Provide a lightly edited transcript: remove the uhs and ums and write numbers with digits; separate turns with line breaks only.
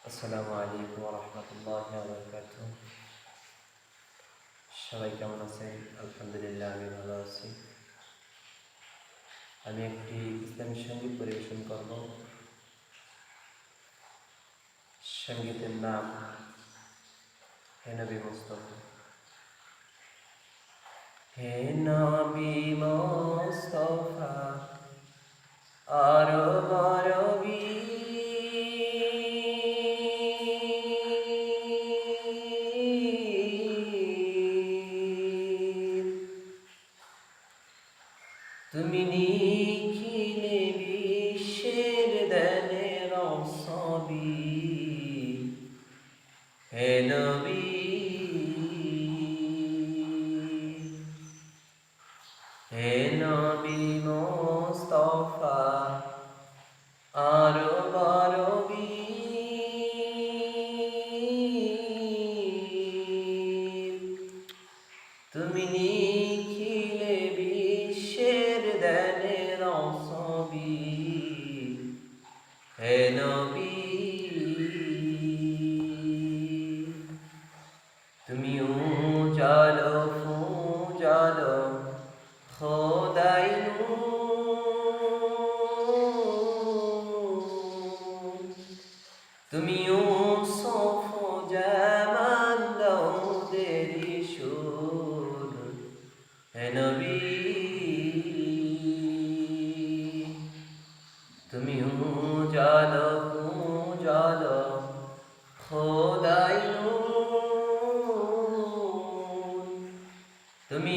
আসসালামু আলাইকুম ওয়া রাহমাতুল্লাহি ওয়া বারাকাতুহু। সবাই কেমন আছেন? আলহামদুলিল্লাহ আমি ভালো আছি। আমি একটি ইসলামী সঙ্গীত পরিবেশন করব। সঙ্গীতের নাম হে নবী মুস্তাফা। হে নবী মুস্তাফা আরব আরবী তুমি নিখিলে বিশ্বের দেনের ছবি, হে নবী হে নবী মুস্তাফা আরব আরবী তুমি নিখিলে বিশ্বের দেনের ছবি, হে নবী তুমি উজালো ফুজালো খোদাই নূর, তুমি ইউসুফ জামান দাউদের সুর, হে নবী তুমি উজালো ফুজালো খোদাই নূর, তুমি